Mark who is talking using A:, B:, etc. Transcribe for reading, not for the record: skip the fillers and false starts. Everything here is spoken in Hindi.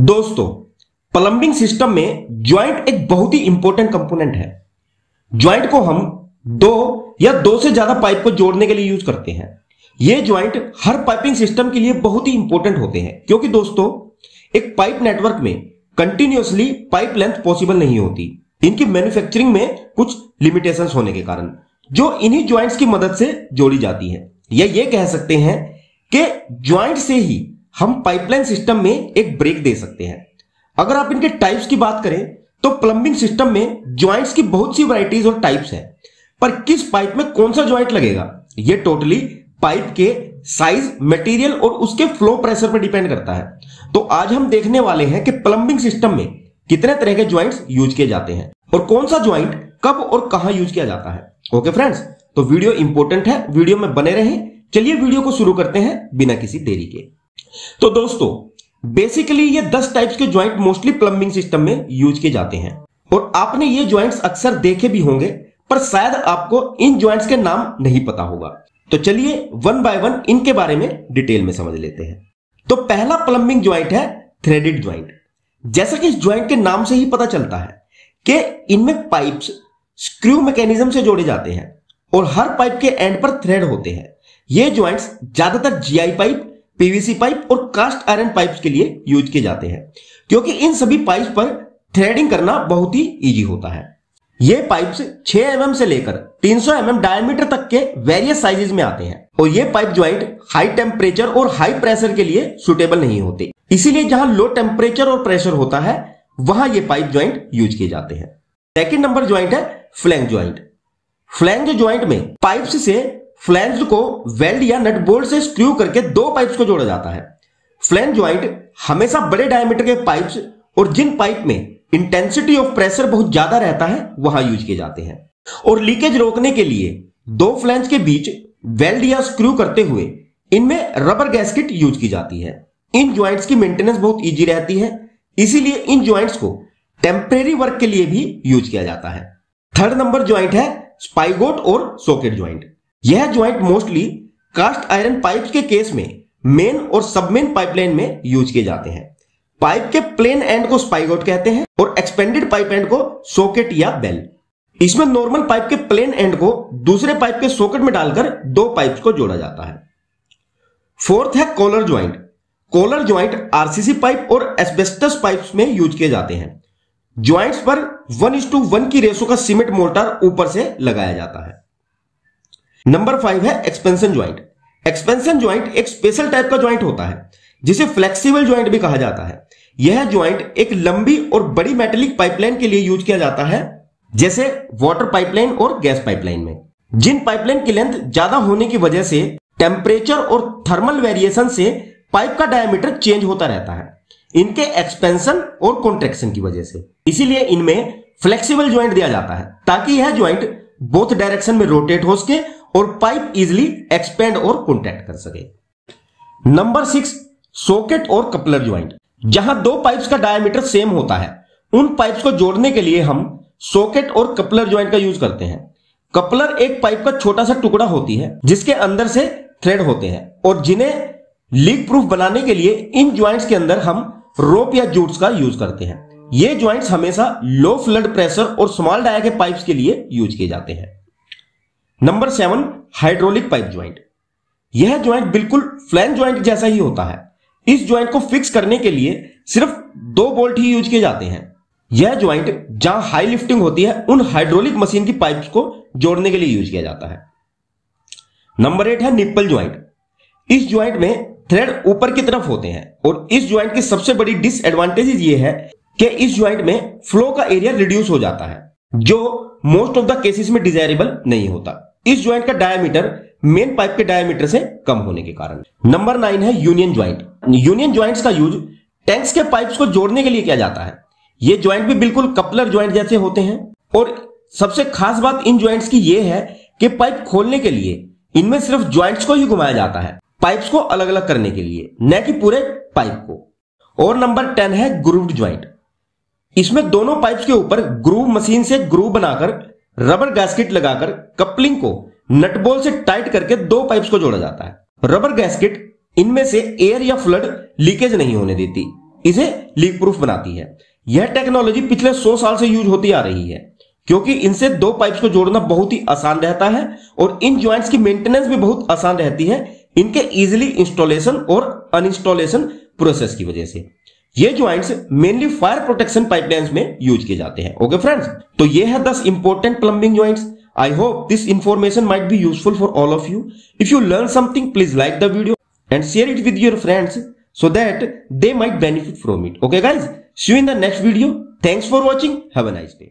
A: दोस्तों, प्लंबिंग सिस्टम में ज्वाइंट एक बहुत ही इंपॉर्टेंट कंपोनेंट है। ज्वाइंट को हम दो या दो से ज्यादा पाइप को जोड़ने के लिए यूज करते हैं। ये ज्वाइंट हर पाइपिंग सिस्टम के लिए बहुत ही इंपॉर्टेंट होते हैं, क्योंकि दोस्तों एक पाइप नेटवर्क में कंटिन्यूअसली पाइप लेंथ पॉसिबल नहीं होती। इनकी मैन्युफैक्चरिंग में कुछ लिमिटेशंस होने के कारण जो इन्हीं ज्वाइंट्स की मदद से जोड़ी जाती है, या ये कह सकते हैं कि ज्वाइंट से ही हम पाइपलाइन सिस्टम में एक ब्रेक दे सकते हैं। अगर आप इनके टाइप्स की बात करें तो प्लंबिंग सिस्टम में ज्वाइंट्स की बहुत सी वैरायटीज और टाइप्स हैं, पर किस पाइप में कौन सा ज्वाइंट लगेगा यह टोटली पाइप के साइज, मटेरियल और उसके फ्लो प्रेशर पर डिपेंड करता है। तो आज हम देखने वाले हैं कि प्लंबिंग सिस्टम में कितने तरह के ज्वाइंट्स यूज किए जाते हैं और कौन सा ज्वाइंट कब और कहां यूज किया जाता है। ओके फ्रेंड्स, तो वीडियो इंपॉर्टेंट है, वीडियो में बने रहें। चलिए वीडियो को शुरू करते हैं बिना किसी देरी के। तो दोस्तों बेसिकली ये 10 टाइप्स के ज्वाइंट मोस्टली प्लंबिंग सिस्टम में यूज किए जाते हैं और आपने ये ज्वाइंट्स अक्सर देखे भी होंगे, पर शायद आपको इन ज्वाइंट्स के नाम नहीं पता होगा। तो चलिए वन बाय वन इनके बारे में डिटेल में समझ लेते हैं। तो पहला प्लंबिंग ज्वाइंट है थ्रेडेड ज्वाइंट। जैसा कि इस ज्वाइंट के नाम से ही पता चलता है कि इनमें पाइप्स स्क्रू मैकेनिज्म से जोड़े जाते हैं और हर पाइप के एंड पर थ्रेड होते हैं। ये ज्वाइंट्स ज्यादातर जीआई पाइप, पीवीसी पाइप और कास्ट आयरन पाइप्स के लिए यूज किए जाते हैं, क्योंकि इन सभी पाइप्स पर थ्रेडिंग करना बहुत ही इजी होता है। ये पाइप्स 6 mm से लेकर 300 mm डायमीटर तक के वेरियस साइजेस में आते हैं और ये पाइप ज्वाइंट हाई टेम्परेचर और हाई प्रेशर के लिए सुटेबल नहीं होते, इसीलिए जहां लो टेम्परेचर और प्रेशर होता है वहां ये पाइप ज्वाइंट यूज किए जाते हैं। सेकेंड नंबर ज्वाइंट है फ्लैंज ज्वाइंट। फ्लैंज ज्वाइंट में पाइप्स से फ्लैंज को वेल्ड या नट बोल्ट से स्क्रू करके दो पाइप्स को जोड़ा जाता है। फ्लैंज ज्वाइंट हमेशा बड़े डायमीटर के पाइप्स और जिन पाइप में इंटेंसिटी ऑफ प्रेशर बहुत ज्यादा रहता है वहां यूज किए जाते हैं। और लीकेज रोकने के लिए दो फ्लैंज के बीच वेल्ड या स्क्रू करते हुए इनमें रबर गैस्केट यूज की जाती है। इन ज्वाइंट्स की मेंटेनेंस बहुत इजी रहती है, इसीलिए इन ज्वाइंट्स को टेम्परेरी वर्क के लिए भी यूज किया जाता है। थर्ड नंबर ज्वाइंट है स्पाइगोट और सॉकेट ज्वाइंट। यह joint mostly cast iron pipes के केस में मेन और सबमेन पाइपलाइन में यूज किए जाते हैं। पाइप के प्लेन एंड को स्पाइगोट कहते हैं और एक्सपेंडेड पाइप एंड को सॉकेट या बेल। इसमें नॉर्मल पाइप के प्लेन एंड को दूसरे पाइप के सॉकेट में डालकर दो पाइप्स को जोड़ा जाता है। फोर्थ है collar joint. Collar joint RCC pipe और एस्बेस्टस पाइप्स में यूज किए जाते हैं। ज्वाइंट्स पर 1:1 की रेशो का सीमेंट मोर्टार ऊपर से लगाया जाता है। नंबर 5 है एक्सपेंशन ज्वाइंट। एक्सपेंशन ज्वाइंट एक स्पेशल टाइप का ज्वाइंट होता है जिसे फ्लेक्सिबल ज्वाइंट भी कहा जाता है। यह ज्वाइंट एक लंबी और बड़ी मेटेलिक पाइपलाइन के लिए यूज किया जाता है, जैसे वाटर पाइपलाइन और गैस पाइपलाइन में। जिन पाइपलाइन की लेंथ ज्यादा होने की वजह से टेम्परेचर और थर्मल वेरिएशन से पाइप का डायमीटर चेंज होता रहता है, इनके एक्सपेंशन और कॉन्ट्रैक्शन की वजह से। इसीलिए इनमें फ्लेक्सिबल ज्वाइंट दिया जाता है ताकि यह ज्वाइंट बोथ डायरेक्शन में रोटेट हो सके और पाइप इजिली एक्सपेंड और कॉन्ट्रैक्ट कर सके। नंबर 6 सॉकेट और कपलर ज्वाइंट। जहां दो पाइप्स का डायमीटर सेम होता है, उन पाइप्स को जोड़ने के लिए हम सॉकेट और कपलर ज्वाइंट का यूज करते हैं। कपलर एक पाइप का छोटा सा टुकड़ा होती है जिसके अंदर से थ्रेड होते हैं और जिन्हें लीक प्रूफ बनाने के लिए इन ज्वाइंट्स के अंदर हम रोप या जूट्स का यूज करते हैं। ये ज्वाइंट्स हमेशा लो फ्लड प्रेशर और स्मॉल डाया के पाइप्स के लिए यूज किए जाते हैं। Number 7 hydraulic pipe joint. यह ज्वाइंट बिल्कुल फ्लैंज ज्वाइंट जैसा ही होता है। इस ज्वाइंट को फिक्स करने के लिए सिर्फ 2 बोल्ट ही यूज किए जाते हैं। यह ज्वाइंट जहां हाई लिफ्टिंग होती है उन हाइड्रोलिक मशीन की पाइप्स को जोड़ने के लिए यूज किया जाता है। नंबर 8 है निप्पल ज्वाइंट। इस ज्वाइंट में थ्रेड ऊपर की तरफ होते हैं और इस ज्वाइंट की सबसे बड़ी डिसएडवांटेज ये है कि इस ज्वाइंट में फ्लो का एरिया रिड्यूस हो जाता है, जो मोस्ट ऑफ द केसेस में डिजायरेबल नहीं होता इस ज्वाइंट का डायमीटर मेन पाइप के डायमीटर से कम होने के कारण। नंबर 9 है यूनियन ज्वाइंट। यूनियन ज्वाइंट्स का यूज टैंक्स के पाइप्स को जोड़ने के लिए किया जाता है। ये ज्वाइंट भी बिल्कुल कपलर ज्वाइंट जैसे होते हैं और सबसे खास बात इन ज्वाइंट्स की यह है कि पाइप खोलने के लिए इनमें सिर्फ ज्वाइंट्स को ही घुमाया जाता है, पाइप्स को अलग अलग करने के लिए, न कि पूरे पाइप को। और नंबर 10 है ग्रूव्ड ज्वाइंट। इसमें दोनों पाइप्स के ऊपर ग्रूव मशीन से ग्रूव बनाकर रबर गैस्केट लगाकर कपलिंग को नट बोल्ट से टाइट करके दो पाइप्स को जोड़ा जाता है। रबर गैस्केट इनमें से एयर या फ्लड लीकेज नहीं होने देती इसे लीक प्रूफ बनाती है। यह टेक्नोलॉजी पिछले 100 साल से यूज होती आ रही है, क्योंकि इनसे दो पाइप्स को जोड़ना बहुत ही आसान रहता है और इन ज्वाइंट्स की मेंटेनेंस भी बहुत आसान रहती है इनके इजीली इंस्टॉलेशन और अनइंस्टॉलेशन प्रोसेस की वजह से। ये joints mainly fire protection pipelines में यूज किए जाते हैं। ओके फ्रेंड्स, तो ये है 10 important plumbing joints. I hope this information might be useful for all of you. If you learn something, please like the video and share it with your friends so that they might benefit from it. Okay guys, see you in the next video. Thanks for watching. Have a nice day.